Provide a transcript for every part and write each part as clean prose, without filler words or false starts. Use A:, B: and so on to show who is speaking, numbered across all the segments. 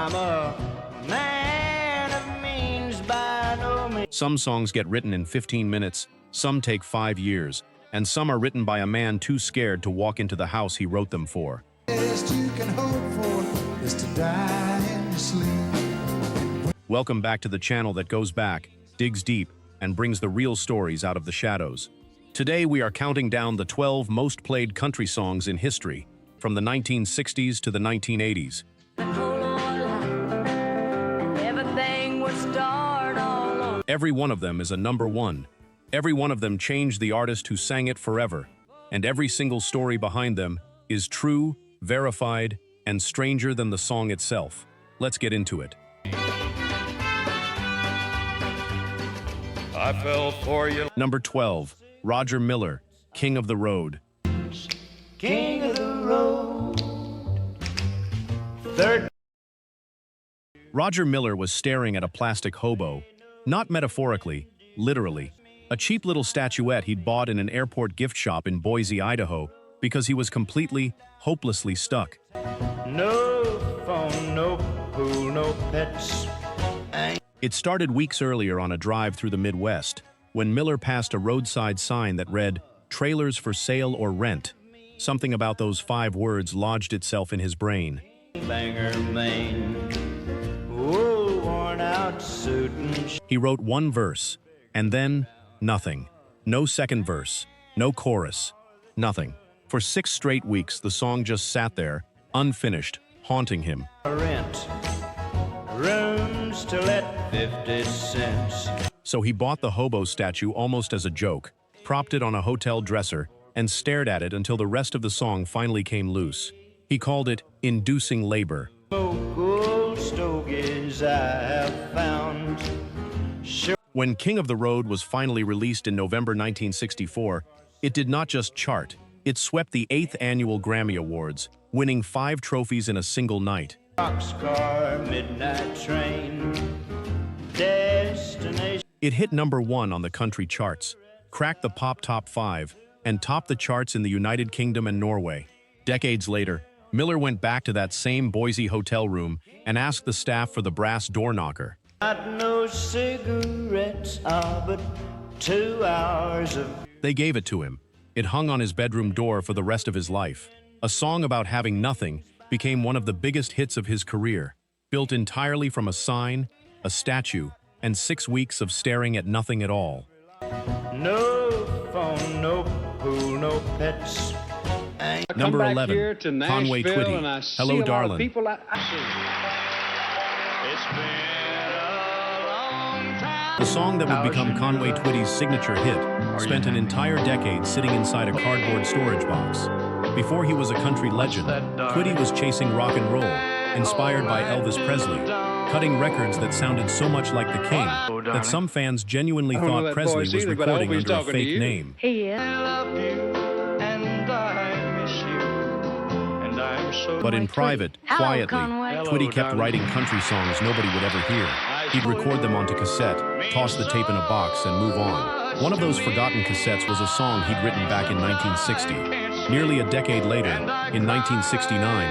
A: I'm a man of means by no means.
B: Some songs get written in 15 minutes, some take 5 years, and some are written by a man too scared to walk into the house he wrote them for.
C: Best you can hope for is to die in your sleep.
B: Welcome back to the channel that goes back, digs deep, and brings the real stories out of the shadows. Today we are counting down the 12 most played country songs in history, from the 1960s to the 1980s. Every one of them is a number one. Every one of them changed the artist who sang it forever. And every single story behind them is true, verified, and stranger than the song itself. Let's get into it.
A: I fell for you.
B: Number 12, Roger Miller, King of the Road.
A: King of the road. Third.
B: Roger Miller was staring at a plastic hobo, not metaphorically, literally. A cheap little statuette he'd bought in an airport gift shop in Boise, Idaho, because he was completely, hopelessly stuck.
A: No phone, no pool, no pets.
B: It started weeks earlier on a drive through the Midwest, when Miller passed a roadside sign that read, "Trailers for sale or rent." Something about those 5 words lodged itself in his brain.
A: Banger Maine. Oh, worn out suit and
B: He wrote one verse, and then nothing. No second verse, no chorus, nothing. For 6 straight weeks, the song just sat there, unfinished, haunting him.
A: rent. Rooms to let 50 cents.
B: So he bought the hobo statue almost as a joke, propped it on a hotel dresser, and stared at it until the rest of the song finally came loose. He called it Inducing Labor.
A: Gold stogies I have found. Sure.
B: When King of the Road was finally released in November 1964, it did not just chart, it swept the 8th annual Grammy Awards, winning 5 trophies in a single night.
A: Boxcar, midnight train, destination.
B: It hit number 1 on the country charts, cracked the pop top 5, and topped the charts in the United Kingdom and Norway. Decades later, Miller went back to that same Boise hotel room and asked the staff for the brass door knocker.
A: Not no cigarettes, but 2 hours of.
B: They gave it to him. It hung on his bedroom door for the rest of his life. A song about having nothing became one of the biggest hits of his career, built entirely from a sign, a statue, and 6 weeks of staring at nothing at all.
A: No phone, no pool, no pets.
B: Number 11, Conway Twitty, Hello Darlin.
A: It's been a long time.
B: The song that would become Conway Twitty's signature hit spent an entire decade sitting inside a cardboard storage box. Before he was a country legend, Twitty was chasing rock and roll, inspired by Elvis Presley, cutting records that sounded so much like the King that some fans genuinely thought Presley was recording under a fake name. But in private, quietly, Twitty kept writing country songs nobody would ever hear. He'd record them onto cassette, toss the tape in a box, and move on. One of those forgotten cassettes was a song he'd written back in 1960. Nearly a decade later, in 1969,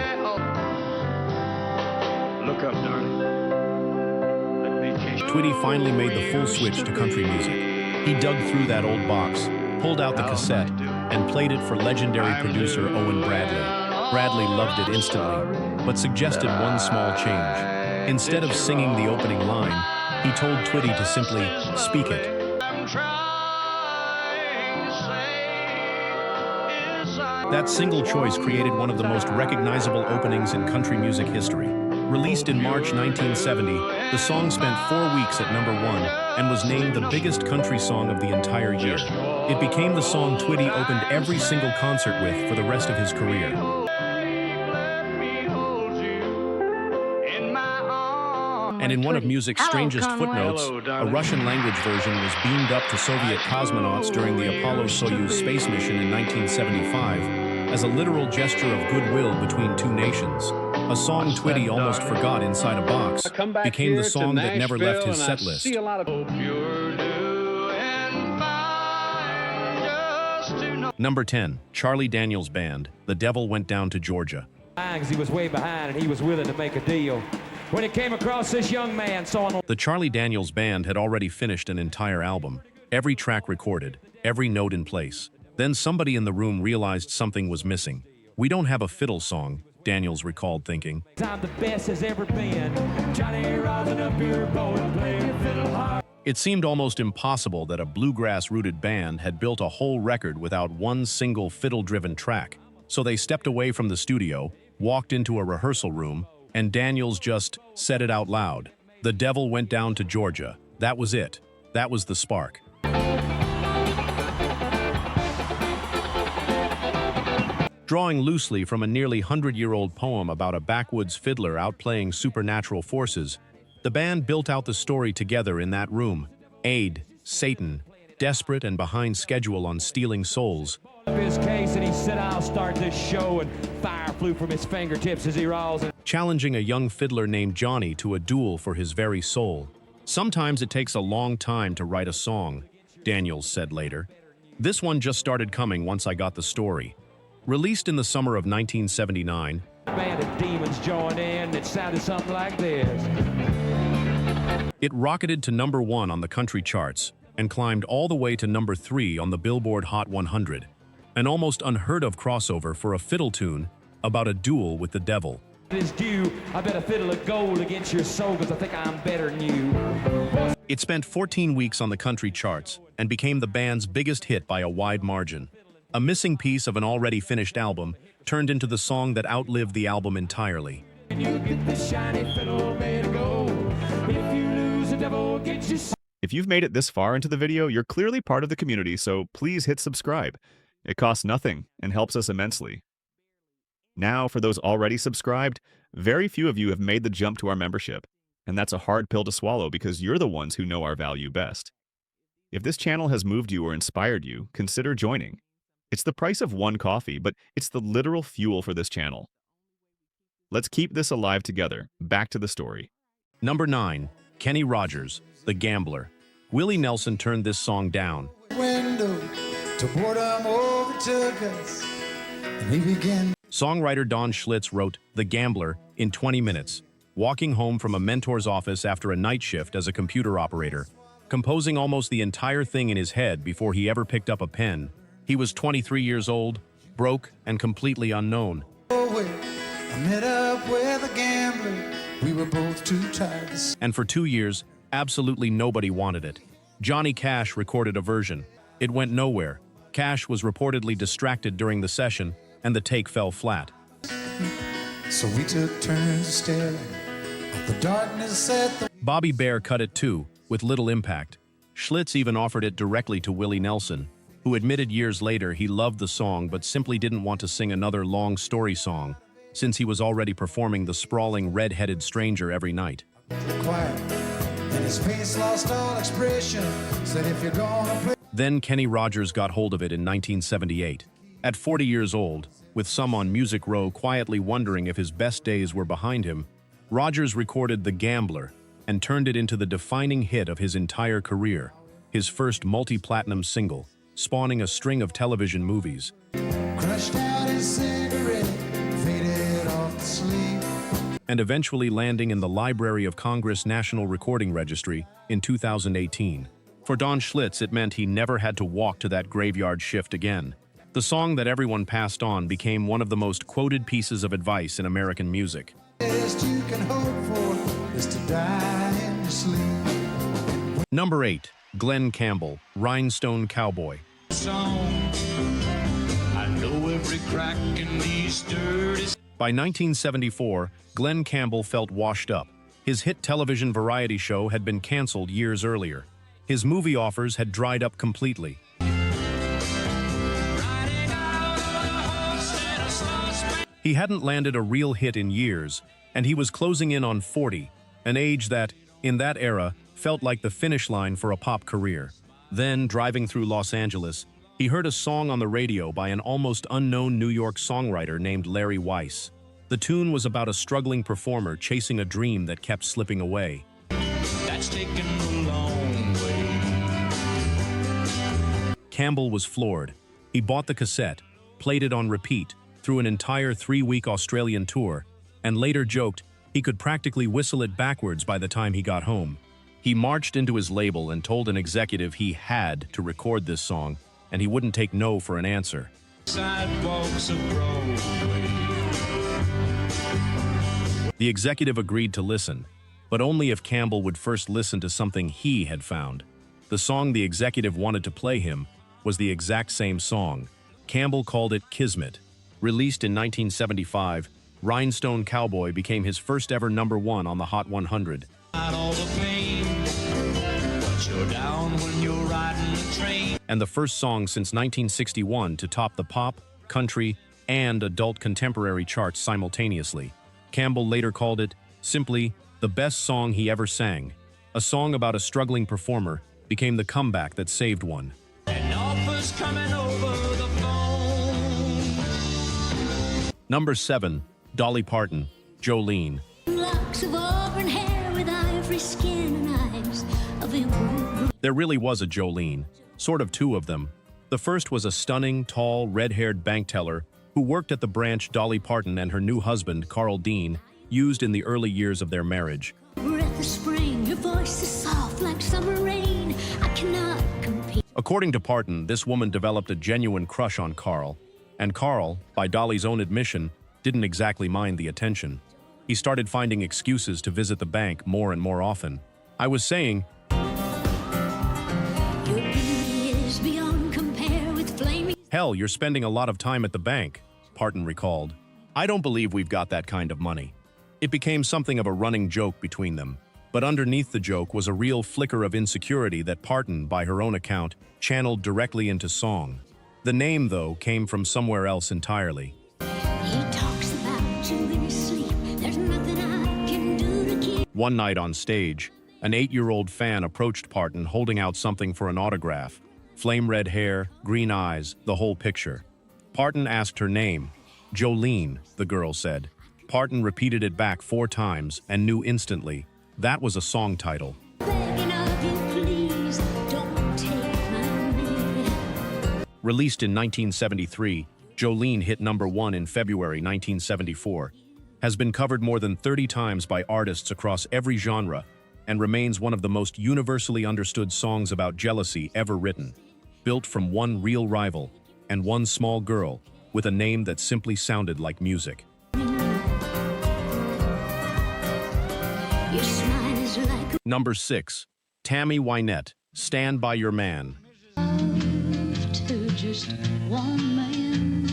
A: Look up, darling. Let me kiss you.
B: Twitty finally made the full switch to country music. He dug through that old box, pulled out the cassette, and played it for legendary producer Owen Bradley. Bradley loved it instantly, but suggested one small change. Instead of singing the opening line, he told Twitty to simply speak it. That single choice created one of the most recognizable openings in country music history. Released in March 1970, the song spent 4 weeks at number 1 and was named the biggest country song of the entire year. It became the song Twitty opened every single concert with for the rest of his career. And in one of music's strangest footnotes, a Russian-language version was beamed up to Soviet cosmonauts during the Apollo-Soyuz space mission in 1975 as a literal gesture of goodwill between 2 nations. A song Twitty almost forgot inside a box became the song that never left his set list. Number 10, Charlie Daniels Band, The Devil Went Down to Georgia.
D: He was way behind and he was willing to make a deal. when it came across this young man sawing.
B: The Charlie Daniels Band had already finished an entire album, every track recorded, every note in place. Then somebody in the room realized something was missing. "We don't have a fiddle song," Daniels recalled, thinking.
D: "I'm the best as ever been. Johnny rising up your bow and playing fiddle hard."
B: It seemed almost impossible that a bluegrass-rooted band had built a whole record without one single fiddle-driven track. So they stepped away from the studio, walked into a rehearsal room, and Daniels just said it out loud. "The devil went down to Georgia." That was it. That was the spark. Drawing loosely from a nearly 100-year-old poem about a backwoods fiddler outplaying supernatural forces, the band built out the story together in that room. Aid, Satan, desperate and behind schedule on stealing souls.
D: His case, and he said, "I'll start this show," and fire flew from his fingertips as he rolls.
B: Challenging a young fiddler named Johnny to a duel for his very soul. "Sometimes it takes a long time to write a song," Daniels said later. "This one just started coming once I got the story." Released in the summer of 1979,
D: A band of demons joined in. It sounded something like this.
B: it rocketed to #1 on the country charts and climbed all the way to #3 on the Billboard Hot 100, an almost unheard-of crossover for a fiddle tune about a duel with the devil.
D: It is due. I bet a fiddle of gold against your soul, because I think I'm better than you.
B: It spent 14 weeks on the country charts and became the band's biggest hit by a wide margin. A missing piece of an already finished album turned into the song that outlived the album entirely.
D: And you get the shiny fiddle made of gold. If you lose, the devil gets you.
E: If you've made it this far into the video, you're clearly part of the community, so please hit subscribe. It costs nothing and helps us immensely. Now, for those already subscribed, very few of you have made the jump to our membership, and that's a hard pill to swallow because you're the ones who know our value best. If this channel has moved you or inspired you, consider joining. It's the price of one coffee, but it's the literal fuel for this channel. Let's keep this alive together. Back to the story.
B: #9, Kenny Rogers, The Gambler. Willie Nelson turned this song down.
C: Window till boredom overtook us, and he began.
B: Songwriter Don Schlitz wrote The Gambler in 20 minutes, walking home from a mentor's office after a night shift as a computer operator, composing almost the entire thing in his head before he ever picked up a pen. He was 23 years old, broke, and completely unknown.
C: I met up with a gambler. We were both too tired to.
B: And for 2 years, absolutely nobody wanted it. Johnny Cash recorded a version. It went nowhere. Cash was reportedly distracted during the session, and the take fell flat.
C: So we took turns staring at the darkness at the.
B: Bobby Bare cut it too, with little impact. Schlitz even offered it directly to Willie Nelson, who admitted years later he loved the song but simply didn't want to sing another long story song, since he was already performing the sprawling red-headed stranger every night.
C: Quiet, and his face lost all expression. Said if you're gonna play.
B: Then Kenny Rogers got hold of it in 1978. At 40 years old, with some on Music Row quietly wondering if his best days were behind him, Rogers recorded The Gambler and turned it into the defining hit of his entire career, his first multi-platinum single, spawning a string of television movies.
C: Crushed out his cigarette, faded off to sleep.
B: And eventually landing in the Library of Congress National Recording Registry in 2018. For Don Schlitz, it meant he never had to walk to that graveyard shift again. The song that everyone passed on became one of the most quoted pieces of advice in American music.
C: Best you can hope for is to die in your sleep.
B: #8, Glenn Campbell, Rhinestone Cowboy.
A: I know every crack in these dirty.
B: By 1974, Glenn Campbell felt washed up. His hit television variety show had been canceled years earlier. His movie offers had dried up completely. He hadn't landed a real hit in years, and he was closing in on 40, an age that, in that era, felt like the finish line for a pop career. Then, driving through Los Angeles, he heard a song on the radio by an almost unknown New York songwriter named Larry Weiss. The tune was about a struggling performer chasing a dream that kept slipping away.
A: That's taken a long way.
B: Campbell was floored. He bought the cassette, played it on repeat, through an entire 3-week Australian tour, and later joked, He could practically whistle it backwards by the time he got home. He marched into his label and told an executive he had to record this song, and he wouldn't take no for an answer.
C: Sidewalks of Broadway.
B: The executive agreed to listen, but only if Campbell would first listen to something he had found. The song the executive wanted to play him was the exact same song. Campbell called it Kismet. Released in 1975, Rhinestone Cowboy became his first ever #1 on the Hot 100.
C: All the pain, but you're down when you're riding the train.
B: And the first song since 1961 to top the pop, country, and adult contemporary charts simultaneously. Campbell later called it, simply, the best song he ever sang. A song about a struggling performer became the comeback that saved one.
C: And offers coming over the phone.
B: Number 7, Dolly Parton, Jolene.
F: Locks of auburn hair with ivory skin and eyes of a
B: There really was a Jolene, sort of two of them. The first was a stunning, tall, red-haired bank teller who worked at the branch Dolly Parton and her new husband, Carl Dean, used in the early years of their marriage.
F: breath of spring. Your voice is soft like summer rain. I cannot compete.
B: According to Parton, this woman developed a genuine crush on Carl, and Carl, by Dolly's own admission, didn't exactly mind the attention. He started finding excuses to visit the bank more and more often. I was saying,
F: Your beauty is beyond compare with flaming.
B: hell, you're spending a lot of time at the bank, Parton recalled. I don't believe we've got that kind of money. It became something of a running joke between them, but underneath the joke was a real flicker of insecurity that Parton, by her own account, channeled directly into song. The name, though, came from somewhere else entirely.
F: He talks about you in his sleep. There's nothing I can do to keep.
B: One night on stage, an 8-year-old fan approached Parton holding out something for an autograph. Flame red hair, green eyes, the whole picture. Parton asked her name. Jolene, the girl said. Parton repeated it back 4 times and knew instantly that was a song title.
F: Begging of you, please don't take my man.
B: Released in 1973, Jolene hit #1 in February 1974, has been covered more than 30 times by artists across every genre, and remains one of the most universally understood songs about jealousy ever written, built from one real rival and one small girl with a name that simply sounded like music.
F: Your smile is like
B: Number 6, Tammy Wynette, Stand By Your Man.
F: to just one man.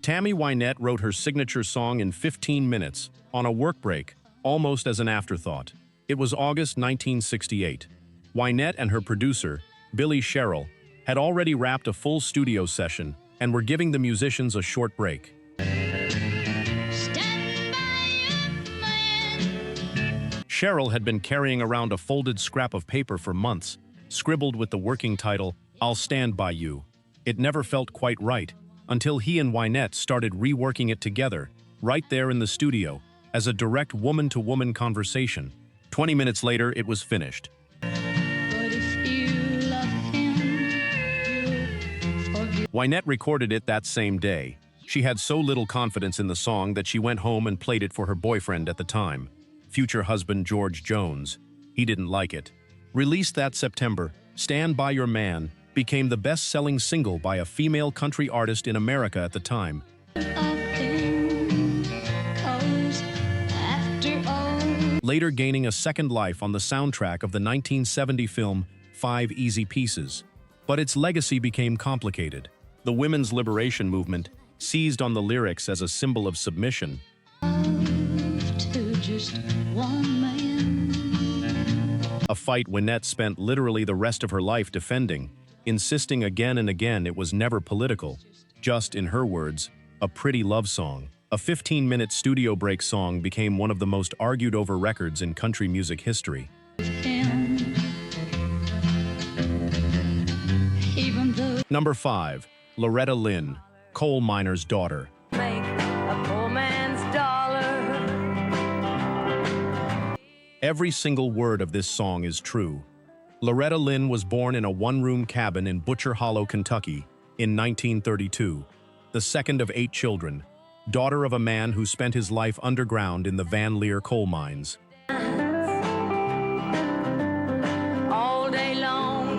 B: Tammy Wynette wrote her signature song in 15 minutes, on a work break, almost as an afterthought. It was August 1968. Wynette and her producer, Billy Sherrill, had already wrapped a full studio session and were giving the musicians a short break.
F: Stand by your man.
B: Sherrill had been carrying around a folded scrap of paper for months, scribbled with the working title, I'll Stand By You. It never felt quite right, until he and Wynette started reworking it together, right there in the studio, as a direct woman-to-woman conversation. 20 minutes later, it was finished.
F: But if you love him, you'll forgive.
B: Wynette recorded it that same day. She had so little confidence in the song that she went home and played it for her boyfriend at the time, future husband George Jones. He didn't like it. Released that September, Stand By Your Man became the best-selling single by a female country artist in America at the time.
F: Of him, 'cause after all,
B: Later gaining a second life on the soundtrack of the 1970 film 5 Easy Pieces. But its legacy became complicated. The women's liberation movement seized on the lyrics as a symbol of submission.
F: to just one man.
B: A fight Wynette spent literally the rest of her life defending, insisting again and again it was never political, just, in her words, a pretty love song. A 15-minute studio break song became one of the most argued over records in country music history.
F: Him. Even though
B: Number 5, Loretta Lynn, Coal Miner's Daughter.
A: Make a poor man's dollar.
B: Every single word of this song is true. Loretta Lynn was born in a one-room cabin in Butcher Hollow, Kentucky, in 1932, the second of 8 children. daughter of a man who spent his life underground in the Van Leer coal mines.
F: All day long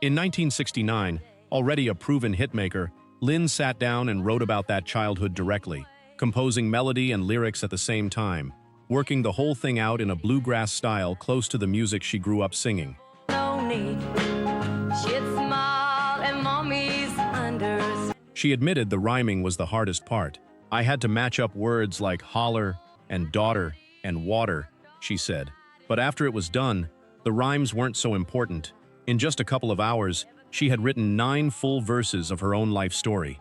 B: In 1969, already a proven hitmaker, Lynn sat down and wrote about that childhood directly, composing melody and lyrics at the same time, working the whole thing out in a bluegrass style close to the music she grew up singing.
F: no need. She'd smile and mommy's unders.
B: She admitted the rhyming was the hardest part. I had to match up words like holler and daughter and water, she said. But after it was done, the rhymes weren't so important. In just a couple of hours, she had written 9 full verses of her own life story.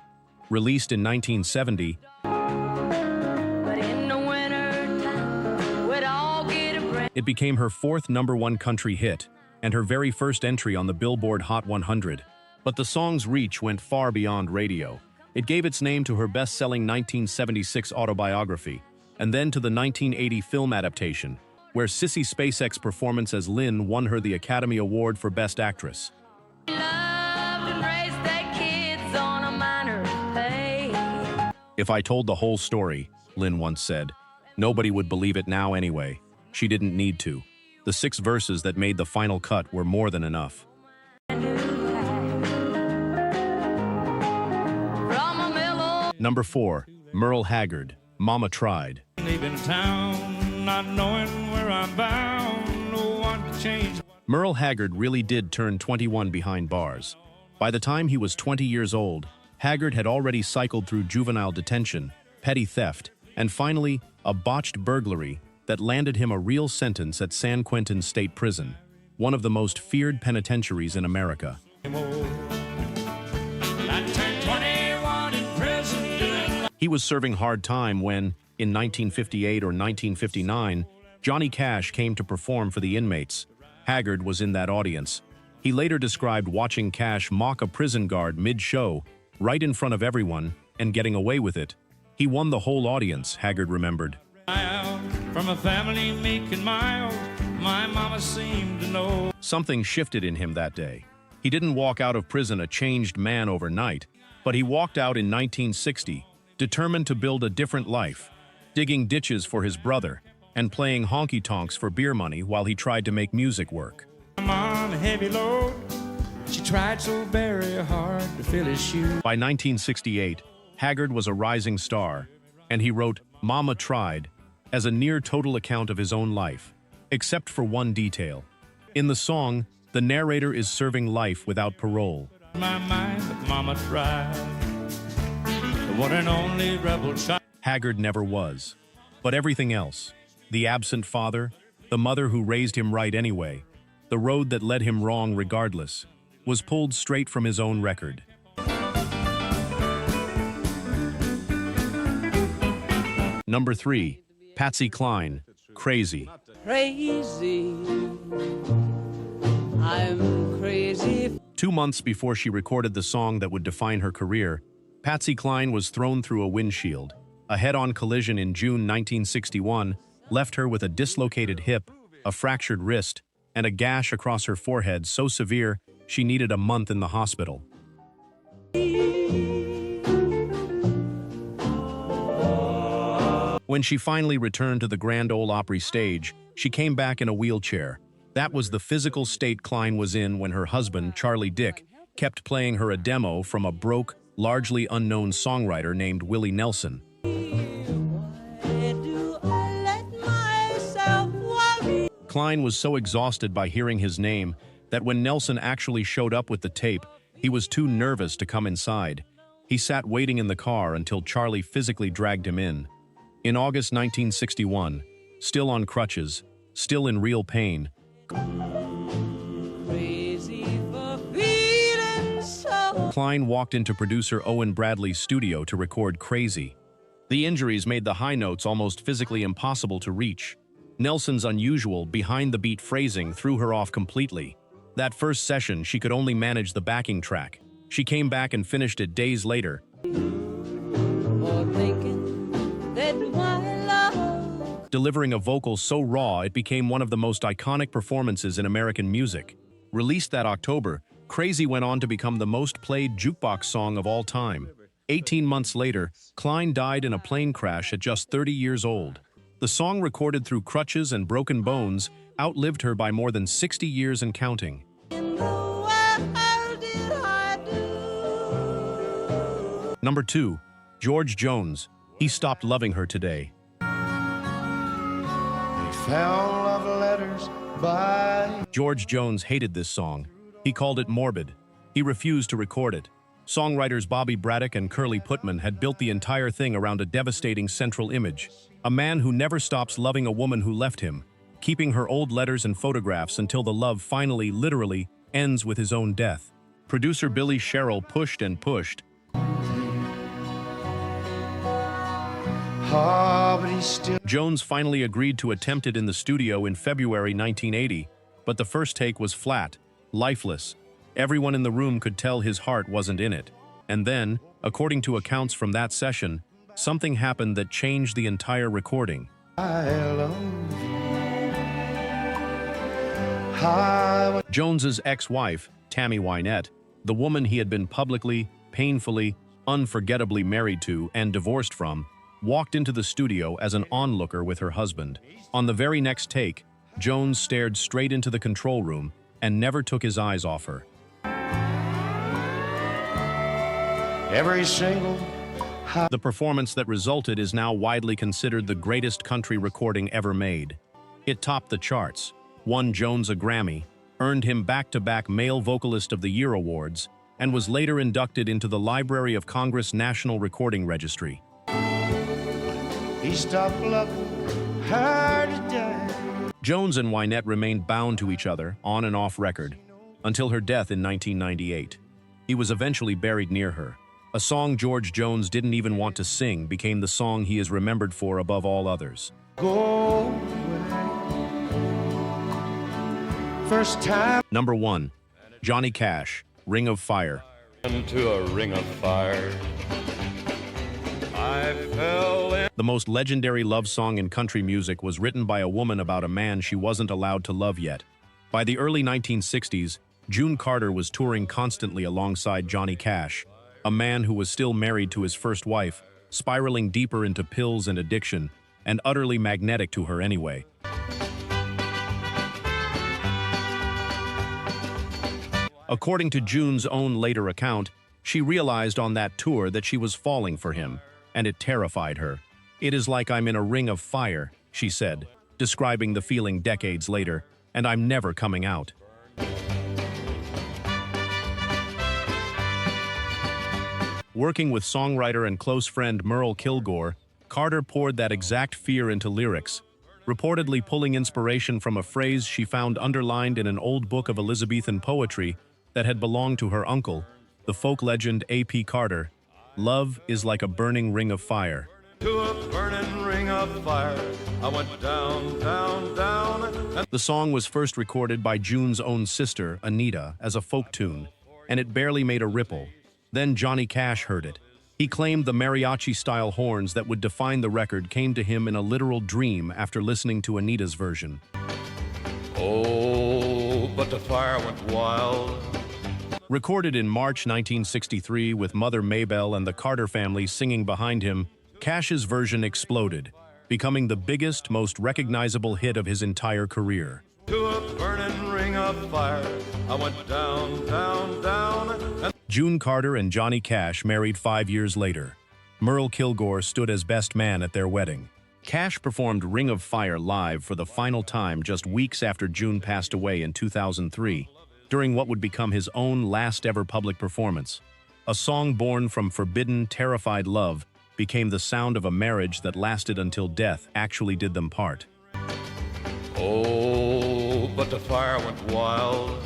B: Released in 1970,
F: But in the winter time, we'd all get a break.
B: it became her 4th #1 country hit and her very first entry on the Billboard Hot 100. But the song's reach went far beyond radio. It gave its name to her best-selling 1976 autobiography, and then to the 1980 film adaptation, where Sissy Spacek's performance as Lynn won her the Academy Award for Best Actress.
F: Loved and raised their kids on a minor's pay.
B: If I told the whole story, Lynn once said, nobody would believe it now anyway. She didn't need to. The 6 verses that made the final cut were more than enough.
F: From a mill
B: Number 4, Merle Haggard, Mama Tried.
A: Leaving town, not knowing where I'm bound. No one to change.
B: Merle Haggard really did turn 21 behind bars. By the time he was 20 years old, Haggard had already cycled through juvenile detention, petty theft, and finally, a botched burglary that landed him a real sentence at San Quentin State Prison, one of the most feared penitentiaries in America.
A: I turned 21 in prison doing
B: He was serving hard time when, in 1958 or 1959, Johnny Cash came to perform for the inmates. Haggard was in that audience. He later described watching Cash mock a prison guard mid-show, right in front of everyone, and getting away with it. He won the whole audience, Haggard remembered.
A: from a family meek and mild. My mama seemed to know.
B: Something shifted in him that day. He didn't walk out of prison a changed man overnight, but he walked out in 1960, determined to build a different life, digging ditches for his brother, and playing honky-tonks for beer money while he tried to make music work.
A: Mom, a heavy load. She tried so very hard to fill his shoes.
B: By 1968, Haggard was a rising star, and he wrote Mama Tried as a near-total account of his own life, except for one detail. In the song, the narrator is serving life without parole.
A: My mind, but Mama tried. The one and only rebel child.
B: Haggard never was. But everything else, the absent father, the mother who raised him right anyway, the road that led him wrong regardless, was pulled straight from his own record. Number 3, Patsy Cline, Crazy.
G: Crazy. I'm crazy.
B: 2 months before she recorded the song that would define her career, Patsy Cline was thrown through a windshield. A head-on collision in June 1961 left her with a dislocated hip, a fractured wrist, and a gash across her forehead so severe she needed a month in the hospital. When she finally returned to the Grand Ole Opry stage, she came back in a wheelchair. That was the physical state Cline was in when her husband, Charlie Dick, kept playing her a demo from a broke, largely unknown songwriter named Willie Nelson. Cline was so exhausted by hearing his name that when Nelson actually showed up with the tape, he was too nervous to come inside. He sat waiting in the car until Charlie physically dragged him in. In August 1961, still on crutches, still in real pain, Cline walked into producer Owen Bradley's studio to record Crazy. The injuries made the high notes almost physically impossible to reach. Nelson's unusual, behind-the-beat phrasing threw her off completely. That first session, she could only manage the backing track. She came back and finished it days later. Delivering a vocal so raw it became one of the most iconic performances in American music. Released that October, Crazy went on to become the most played jukebox song of all time. 18 months later, Cline died in a plane crash at just 30 years old. The song, recorded through crutches and broken bones, outlived her by more than 60 years and counting. Number 2. George Jones. He stopped loving her today.
C: They found love letters by...
B: George Jones hated this song. He called it morbid. He refused to record it. Songwriters Bobby Braddock and Curly Putman had built the entire thing around a devastating central image. A man who never stops loving a woman who left him, keeping her old letters and photographs until the love finally, literally, ends with his own death. Producer Billy Sherrill pushed and pushed.
C: Oh, but he's still...
B: Jones finally agreed to attempt it in the studio in February 1980, but the first take was flat, lifeless. Everyone in the room could tell his heart wasn't in it. And then, according to accounts from that session, something happened that changed the entire recording. Jones's ex-wife, Tammy Wynette, the woman he had been publicly, painfully, unforgettably married to and divorced from, walked into the studio as an onlooker with her husband. On the very next take, Jones stared straight into the control room and never took his eyes off her.
C: Every single...
B: The performance that resulted is now widely considered the greatest country recording ever made. It topped the charts, won Jones a Grammy, earned him back-to-back Male Vocalist of the Year awards, and was later inducted into the Library of Congress National Recording Registry.
C: He stopped loving her today.
B: Jones and Wynette remained bound to each other, on and off record, until her death in 1998. He was eventually buried near her. A song George Jones didn't even want to sing became the song he is remembered for above all others.
C: Go away. First time.
B: Number 1. Johnny Cash, Ring of Fire.
H: Into a ring of fire, I fell in.
B: The most legendary love song in country music was written by a woman about a man she wasn't allowed to love yet. By the early 1960s, June Carter was touring constantly alongside Johnny Cash, a man who was still married to his first wife, spiraling deeper into pills and addiction, and utterly magnetic to her anyway. According to June's own later account, she realized on that tour that she was falling for him, and it terrified her. "It is like I'm in a ring of fire," she said, describing the feeling decades later, "and I'm never coming out." Working with songwriter and close friend Merle Kilgore, Carter poured that exact fear into lyrics, reportedly pulling inspiration from a phrase she found underlined in an old book of Elizabethan poetry that had belonged to her uncle, the folk legend A.P. Carter. "Love is like a burning ring of fire."
H: To a burning ring of fire, I went down, down, down. And
B: The song was first recorded by June's own sister, Anita, as a folk tune, and it barely made a ripple. Then Johnny Cash heard it. He claimed the mariachi-style horns that would define the record came to him in a literal dream after listening to Anita's version.
H: oh, but the fire went wild.
B: Recorded in March 1963 with Mother Maybelle and the Carter family singing behind him, Cash's version exploded, becoming the biggest, most recognizable hit of his entire career.
H: To a burning ring of fire, I went down, down, down. And
B: June Carter and Johnny Cash married 5 years later. Merle Kilgore stood as best man at their wedding. Cash performed Ring of Fire live for the final time just weeks after June passed away in 2003, during what would become his own last ever public performance. A song born from forbidden, terrified love became the sound of a marriage that lasted until death actually did them part.
H: oh, but the fire went wild.